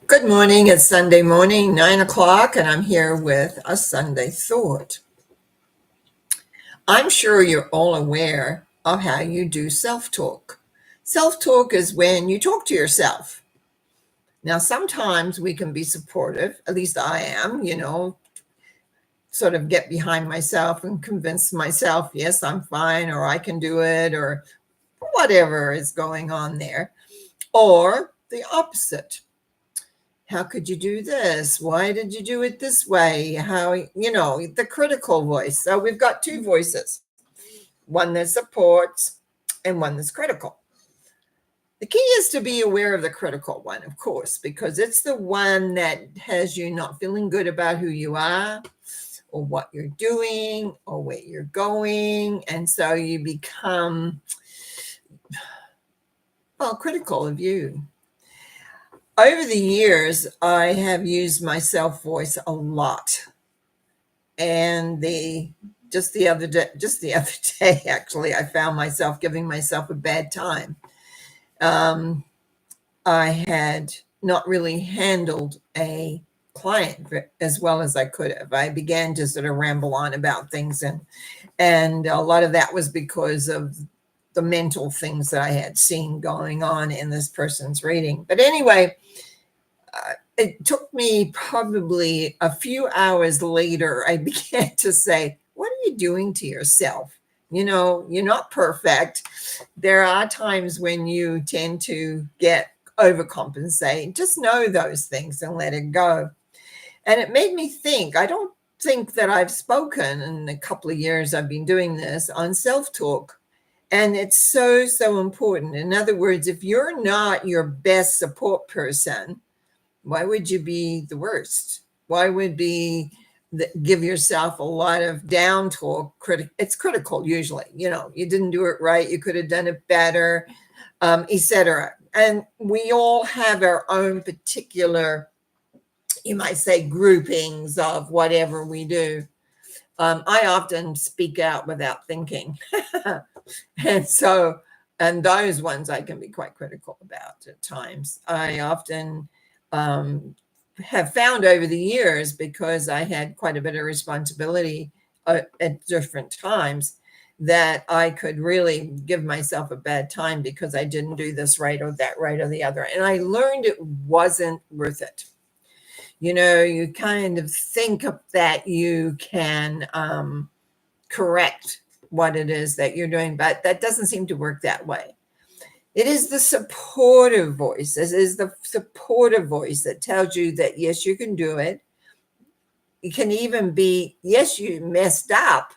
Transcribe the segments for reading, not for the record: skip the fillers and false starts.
Good morning. It's Sunday morning, 9 o'clock, and I'm here with a Sunday thought. I'm sure you're all aware of how you do self talk. Self talk is when you talk to yourself. Now, sometimes we can be supportive, at least I am, sort of get behind myself and convince myself, yes, I'm fine, or I can do it, or whatever is going on there. Or the opposite. How could you do this? Why did you do it this way? The critical voice. So we've got two voices, one that supports and one that's critical. The key is to be aware of the critical one, of course, because it's the one that has you not feeling good about who you are or what you're doing or where you're going. And so you become, critical of you. Over the years, I have used my self voice a lot. And just the other day, actually, I found myself giving myself a bad time. Um, I had not really handled a client as well as I could have. I began to sort of ramble on about things, and a lot of that was because of the mental things that I had seen going on in this person's reading. But anyway, it took me probably a few hours later, I began to say, what are you doing to yourself? You're not perfect. There are times when you tend to get overcompensate. Just know those things and let it go. And it made me think, I don't think that I've spoken in a couple of years I've been doing this on self-talk. And it's so, so important. In other words, if you're not your best support person, why would you be the worst? Why would give yourself a lot of down talk? It's critical usually. You didn't do it right. You could have done it better, etc. And we all have our own particular, you might say, groupings of whatever we do. I often speak out without thinking. And those ones I can be quite critical about at times. I often have found over the years, because I had quite a bit of responsibility at different times, that I could really give myself a bad time because I didn't do this right or that right or the other. And I learned it wasn't worth it. You kind of think that you can correct what it is that you're doing, but that doesn't seem to work that way. It is the supportive voice. This is the supportive voice that tells you that, yes, you can do it. It can even be, yes, you messed up,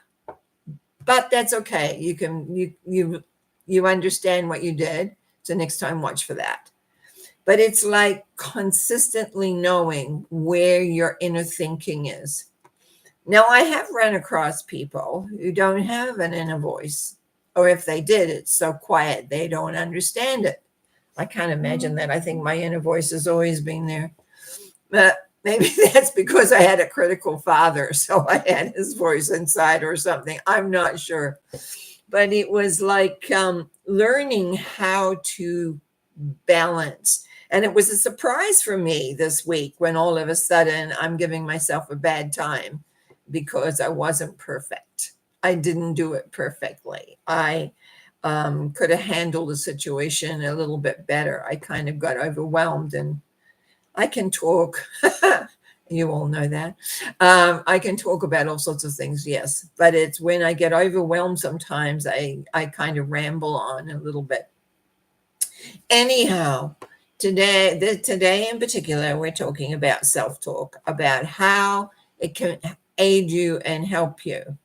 but that's okay. You understand what you did. So next time, watch for that. But it's like consistently knowing where your inner thinking is. Now, I have run across people who don't have an inner voice, or if they did, it's so quiet they don't understand it. I can't imagine that. I think my inner voice has always been there. But maybe that's because I had a critical father, so I had his voice inside or something. I'm not sure. But it was like learning how to balance. And it was a surprise for me this week when all of a sudden I'm giving myself a bad time because I wasn't perfect. I didn't do it perfectly. I could have handled the situation a little bit better. I kind of got overwhelmed, and I can talk. You all know that. I can talk about all sorts of things, yes. But it's when I get overwhelmed sometimes, I kind of ramble on a little bit. Anyhow, today in particular, we're talking about self-talk, about how it can aid you and help you.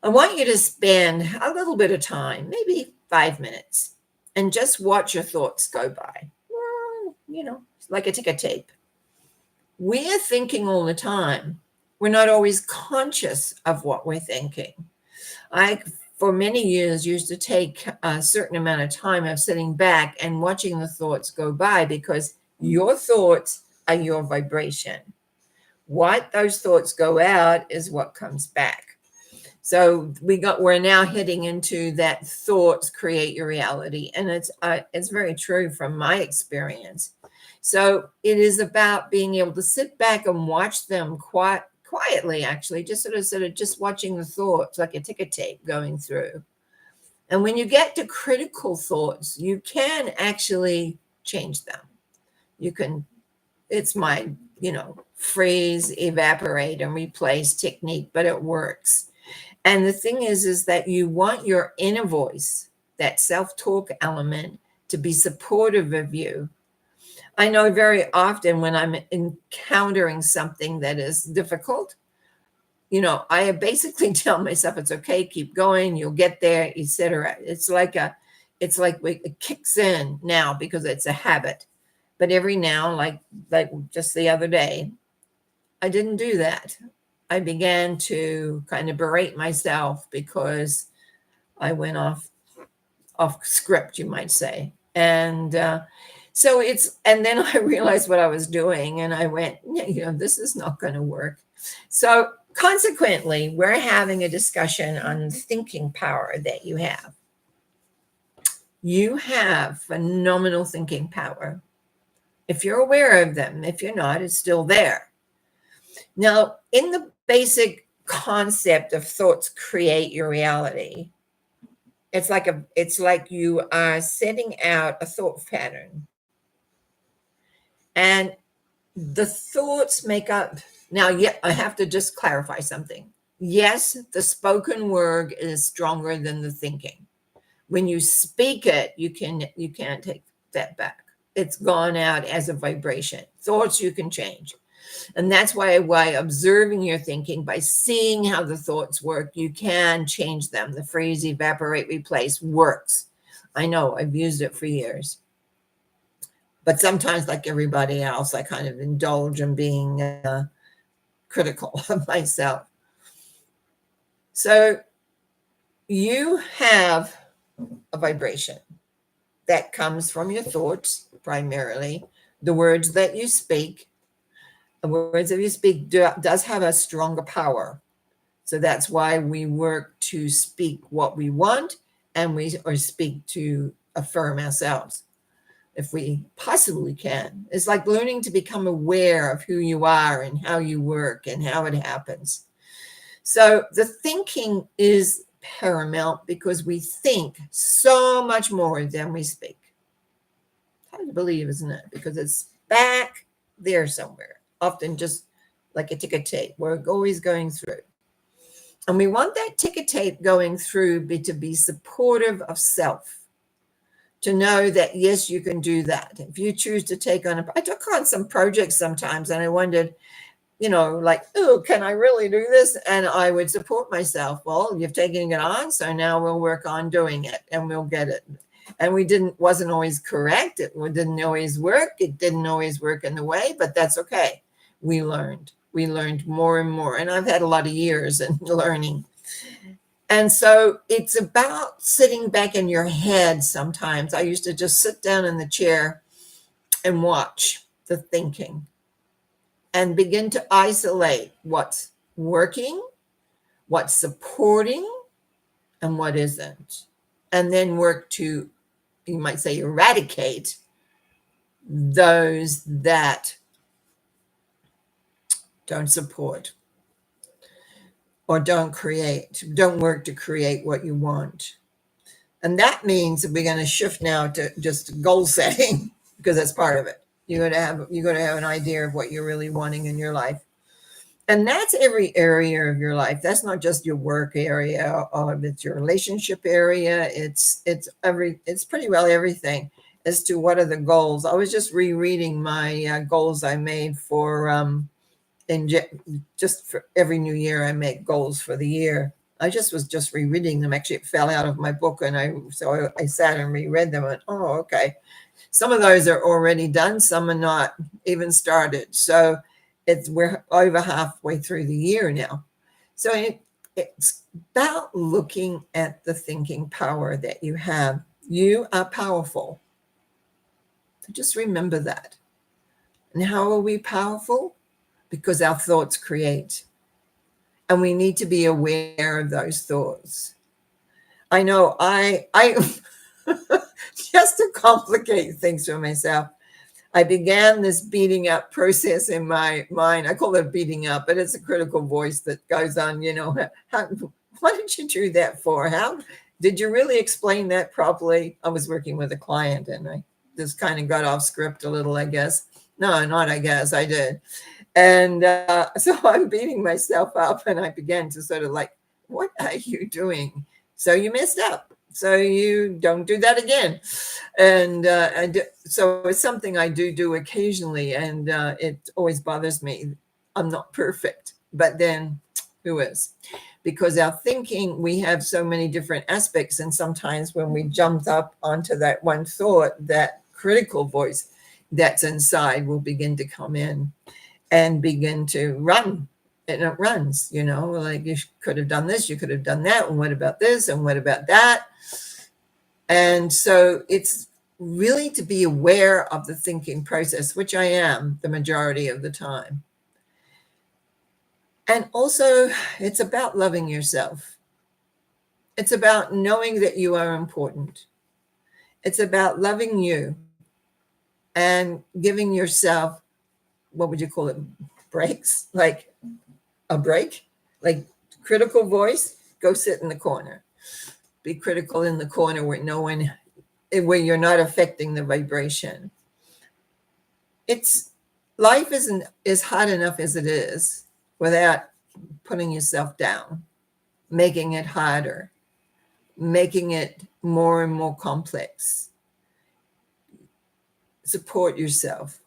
I want you to spend a little bit of time, maybe 5 minutes, and just watch your thoughts go by. Well, like a ticker tape. We're thinking all the time. We're not always conscious of what we're thinking. I, for many years, used to take a certain amount of time of sitting back and watching the thoughts go by, because your thoughts are your vibration. What those thoughts go out is what comes back. So we're now heading into that thoughts create your reality. And it's very true from my experience. So it is about being able to sit back and watch them quietly, actually, just sort of just watching the thoughts like a ticker tape going through. And when you get to critical thoughts, you can actually change them. You can, it's my, freeze, evaporate, and replace technique, but it works. And the thing is that you want your inner voice, that self-talk element, to be supportive of you. I know very often when I'm encountering something that is difficult, I basically tell myself it's okay, keep going, you'll get there, etc. It kicks in now because it's a habit. But every now, like just the other day, I didn't do that. I began to kind of berate myself because I went off script, you might say. And and then I realized what I was doing, and I went, this is not going to work. So consequently, we're having a discussion on thinking power that you have. You have phenomenal thinking power. If you're aware of them, if you're not, it's still there. Now, in the basic concept of thoughts create your reality, it's like you are setting out a thought pattern. And the thoughts make up. Now, I have to just clarify something. Yes, the spoken word is stronger than the thinking. When you speak it, you can't take that back. It's gone out as a vibration. Thoughts you can change. And that's why observing your thinking, by seeing how the thoughts work, you can change them. The freeze, evaporate, replace works. I know, I've used it for years. But sometimes, like everybody else, I kind of indulge in being critical of myself. So you have a vibration that comes from your thoughts, primarily. The words that you speak, does have a stronger power. So that's why we work to speak what we want, and or speak to affirm ourselves if we possibly can. It's like learning to become aware of who you are and how you work and how it happens. So the thinking is paramount because we think so much more than we speak. Hard to believe, isn't it? Because it's back there somewhere, often just like a ticker tape. We're always going through. And we want that ticker tape going through to be supportive of self. To know that, yes, you can do that. If you choose to take on I took on some projects sometimes and I wondered, oh, can I really do this? And I would support myself. Well, you've taken it on, so now we'll work on doing it and we'll get it. And wasn't always correct. It didn't always work. It didn't always work in the way, but that's okay. We learned more and more. And I've had a lot of years in learning. And so it's about sitting back in your head sometimes. I used to just sit down in the chair and watch the thinking and begin to isolate what's working, what's supporting, and what isn't. And then work to, you might say, eradicate those that don't support or don't work to create what you want. And that means that we're going to shift now to just goal setting, because that's part of it. You got to have an idea of what you're really wanting in your life. And that's every area of your life. That's not just your work area, or it's your relationship area. It's pretty well everything as to what are the goals. I was just rereading my goals I made for just for every new year. I make goals for the year. I was rereading them. Actually, it fell out of my book, and I sat and reread them. And okay, some of those are already done. Some are not even started. So we're over halfway through the year now. So it's about looking at the thinking power that you have. You are powerful. Just remember that. And how are we powerful? Because our thoughts create. And we need to be aware of those thoughts. I know I just to complicate things for myself, I began this beating up process in my mind. I call it beating up, but it's a critical voice that goes on, what did you do that for? How did you really explain that properly? I was working with a client and I just kind of got off script a little, I guess. No, not I guess, I did. And so I'm beating myself up and I began to sort of like, what are you doing? So you messed up. So you don't do that again. And so it's something I do occasionally, and it always bothers me. I'm not perfect, but then who is? Because our thinking, we have so many different aspects, and sometimes when we jump up onto that one thought, that critical voice that's inside will begin to come in and begin to run. And it runs, like you could have done this, you could have done that, and what about this, and what about that? And so it's really to be aware of the thinking process, which I am the majority of the time. And also, it's about loving yourself. It's about knowing that you are important. It's about loving you and giving yourself, what would you call it, breaks? Like a break? Like critical voice, go sit in the corner. Be critical in the corner where where you're not affecting the vibration. Life is hard enough as it is without putting yourself down, making it harder, making it more and more complex. Support yourself.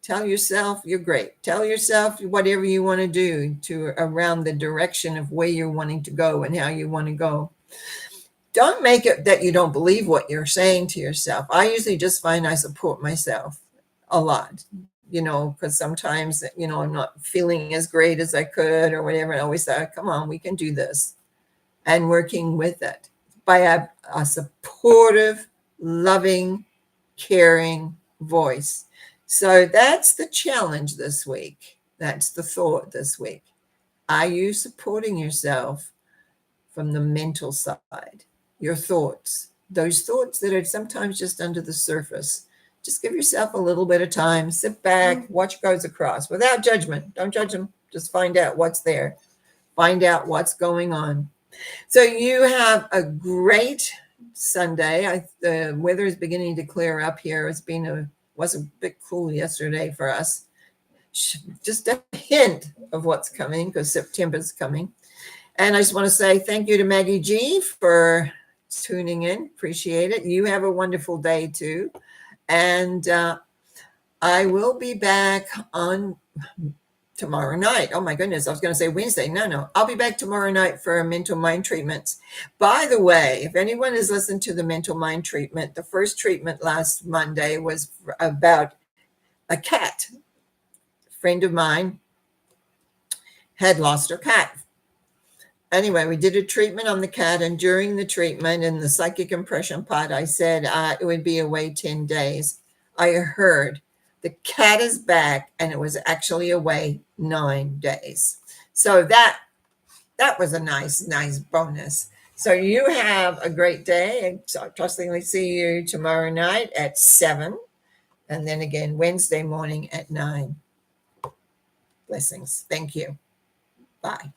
Tell yourself you're great. Tell yourself whatever you want to do around the direction of where you're wanting to go and how you want to go. Don't make it that you don't believe what you're saying to yourself. I usually just find I support myself a lot, because sometimes, I'm not feeling as great as I could or whatever. And I always say, come on, we can do this. And working with it by a supportive, loving, caring voice. So that's the challenge this week. That's the thought this week. Are you supporting yourself from the mental side? Your thoughts, those thoughts that are sometimes just under the surface. Just give yourself a little bit of time, sit back, watch goes across without judgment. Don't judge them. Just find out what's there. Find out what's going on. So you have a great Sunday. The weather is beginning to clear up here. Was a bit cool yesterday for us. Just a hint of what's coming because September's coming. And I just want to say thank you to Maggie G for tuning in. Appreciate it. You have a wonderful day too. And I will be back on tomorrow night. Oh my goodness, I was going to say Wednesday. No. I'll be back tomorrow night for mental mind treatments. By the way, if anyone has listened to the mental mind treatment, the first treatment last Monday was about a cat. A friend of mine had lost her cat. Anyway, we did a treatment on the cat, and during the treatment in the psychic impression pod, I said it would be away 10 days. I heard the cat is back, and it was actually away 9 days. So that was a nice bonus. So you have a great day, and so trustingly see you tomorrow night at 7, and then again Wednesday morning at 9. Blessings. Thank you. Bye.